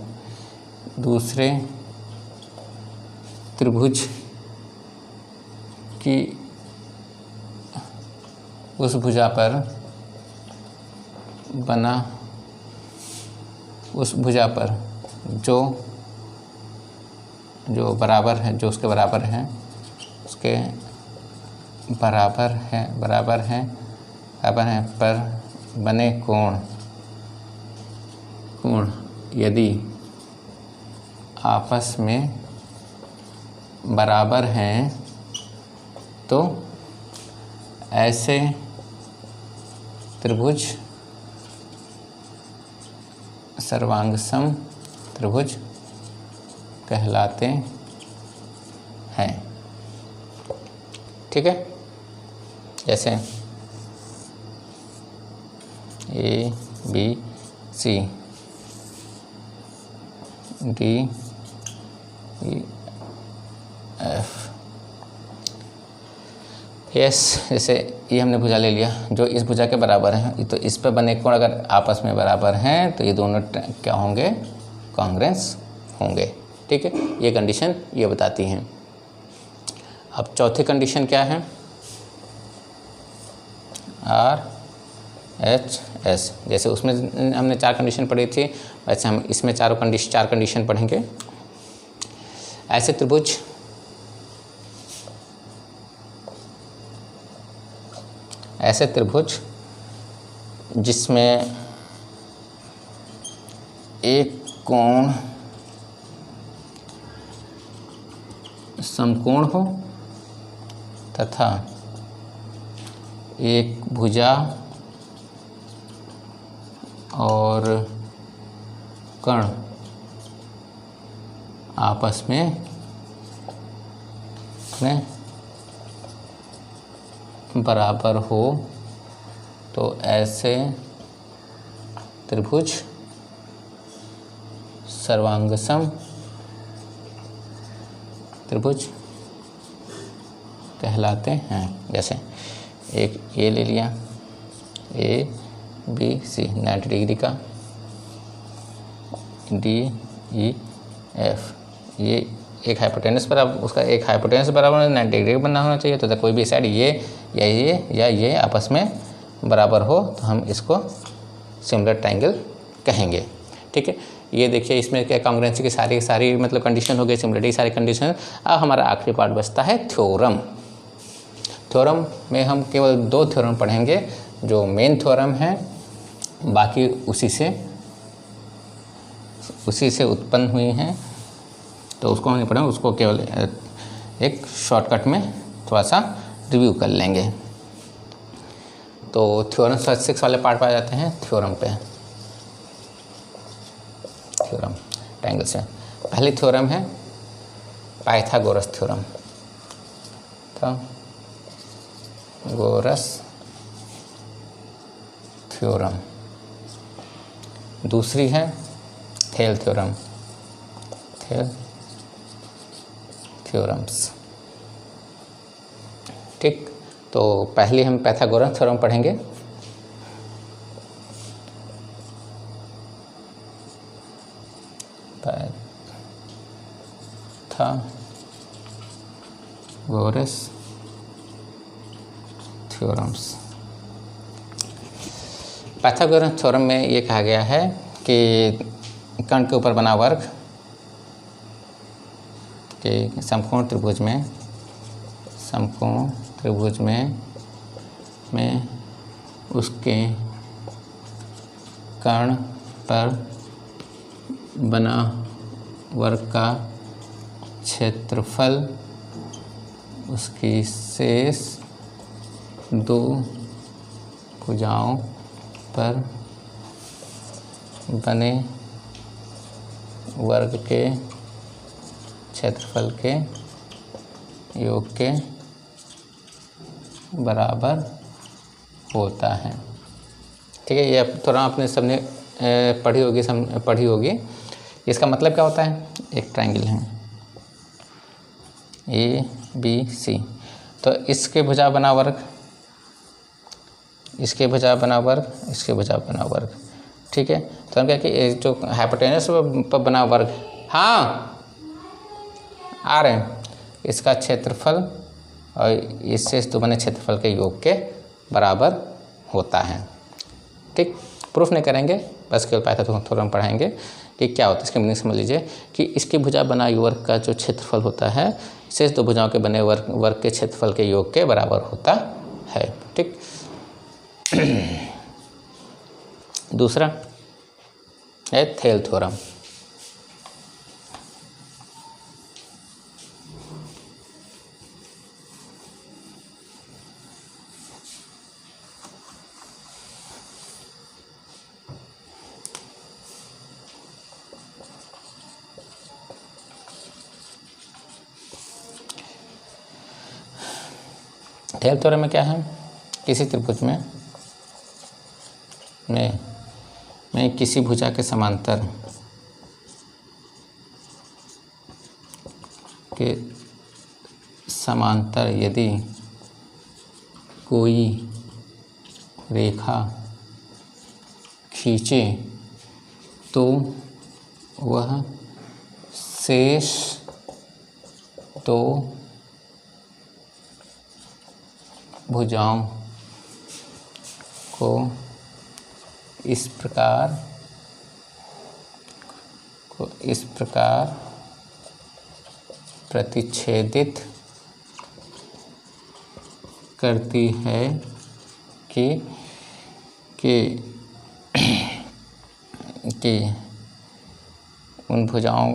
दूसरे त्रिभुज की उस भुजा पर बना, उस भुजा पर जो बराबर है, जो उसके बराबर है, उसके बराबर है पर बने कोण यदि आपस में बराबर हैं तो ऐसे त्रिभुज सर्वांगसम त्रिभुज कहलाते हैं। ठीक है, जैसे ABC DEF। यस, जैसे ये हमने भुजा ले लिया जो इस भुजा के बराबर है, तो इस पर बने कोण अगर आपस में बराबर हैं तो ये दोनों क्या होंगे, कॉन्ग्रुएंस होंगे। ठीक है, ये कंडीशन ये बताती हैं। अब चौथी कंडीशन क्या है, RHS। जैसे उसमें हमने 4 कंडीशन पढ़ी थी, वैसे हम इसमें 4 कंडीशन पढ़ेंगे। ऐसे त्रिभुज जिसमें एक कोण समकोण हो तथा एक भुजा और कर्ण आपस में बराबर हो तो ऐसे त्रिभुज सर्वांगसम त्रिभुज कहलाते हैं। जैसे एक ये ले लिया ABC 90 डिग्री का, DEF ये एक हाइपोटेनस पर, अब उसका एक हाइपोटेनस बराबर 90 डिग्री बनना होना चाहिए। तो कोई भी साइड ये या ये आपस में बराबर हो तो हम इसको सिमिलर ट्रायंगल कहेंगे। ठीक है, ये देखिए इसमें क्या कॉन्ग्रुएंसी की सारी मतलब कंडीशन हो गई, सिमिलरिटी की सारी कंडीशन। अब हमारा आखिरी पार्ट बचता है थ्योरम। थ्योरम में हम केवल 2 थ्योरम पढ़ेंगे जो मेन थ्योरम है, बाकी उसी से उत्पन्न हुई हैं, तो उसको हम नहीं पढ़ेंगे, उसको केवल एक शॉर्टकट में थोड़ा सा रिव्यू कर लेंगे। तो थ्योरम 6 वाले पार्ट पर आ जाते हैं। थ्योरम ट्रायंगल से पहली थ्योरम है पाइथागोरस थ्योरम। दूसरी है थेल थ्योरम, थेल थ्योरम्स। ठीक, तो पहले हम पाइथागोरस थ्योरम पढ़ेंगे। Pythagoras theorems. पाइथागोरस थ्योरम में ये कहा गया है कि कर्ण के ऊपर बना वर्ग के समकोण त्रिभुज में उसके कर्ण पर बना वर्ग का क्षेत्रफल उसकी शेष दो भुजाओं पर बने वर्ग के क्षेत्रफल के योग के बराबर होता है। ठीक है, ये थोड़ा आपने सबने पढ़ी होगी। इसका मतलब क्या होता है? एक ट्रायंगल है ABC, तो इसके भुजा बना वर्ग, इसके भुजा बना वर्ग, इसके भुजा बना वर्ग। ठीक है, तो हम क्या कि जो हाइपोटेनस पर बना वर्ग, हाँ आ रहे हैं, इसका क्षेत्रफल और इससे दो बने क्षेत्रफल के योग के बराबर होता है। ठीक, प्रूफ नहीं करेंगे, बस केवल पाइथागोरस थ्योरम पढ़ाएंगे कि क्या होता है। इसके मीनिंग समझ लीजिए कि इसकी भुजा बना वर्ग का जो क्षेत्रफल होता है शेष दो भुजाओं के बने वर्ग के क्षेत्रफल के योग के बराबर होता है। ठीक, दूसरा है थेल थ्योरम। थेल थ्योरम में क्या है? किसी त्रिभुज में किसी भुजा के समांतर यदि कोई रेखा खींचे तो वह शेष दो भुजाओं को इस प्रकार प्रतिच्छेदित करती है कि उन भुजाओं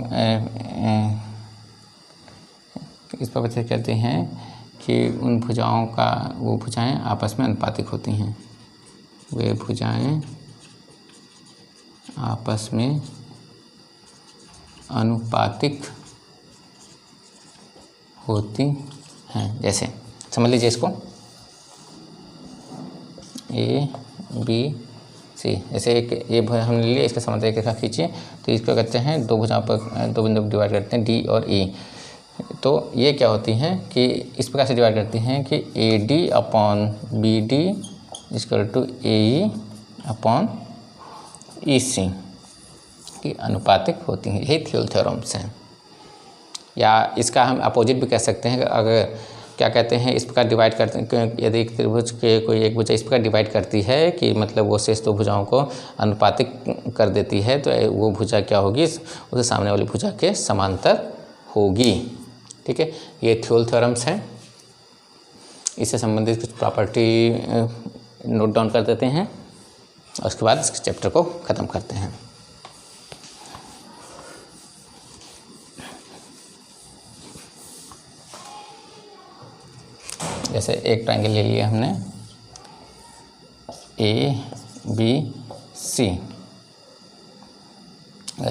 इस पर प्रतिच्छेद करती हैं कि उन भुजाओं का वो भुजाएं आपस में अनुपातिक होती हैं, वे भुजाएं आपस में अनुपातिक होती हैं। जैसे समझ लीजिए इसको ABC, जैसे एक ये हमने लिया, इसके समांतर एक रेखा खींचिए तो इसको कहते हैं दो भुजाओं पर दो बिंदु डिवाइड करते हैं D और E। तो ये क्या होती हैं कि इस प्रकार से डिवाइड करती हैं कि AD upon BD equal to AE upon EC की अनुपातिक होती हैं। यही थेल थ्योरम्स हैं, या इसका हम अपोजिट भी कह सकते हैं। अगर क्या कहते हैं, इस प्रकार डिवाइड करते हैं, यदि एक त्रिभुज के कोई एक भुजा इस प्रकार डिवाइड करती है कि मतलब वो शेष दो भुजाओं को अनुपातिक कर देती है, तो वो भुजा क्या होगी, उसके सामने वाली भुजा के समांतर होगी। ठीक है, ये थेल थ्योरम्स हैं। इससे संबंधित कुछ प्रॉपर्टी नोट डाउन कर देते हैं और उसके बाद इस चैप्टर को ख़त्म करते हैं। जैसे एक ट्रायंगल ले लिया हमने ABC,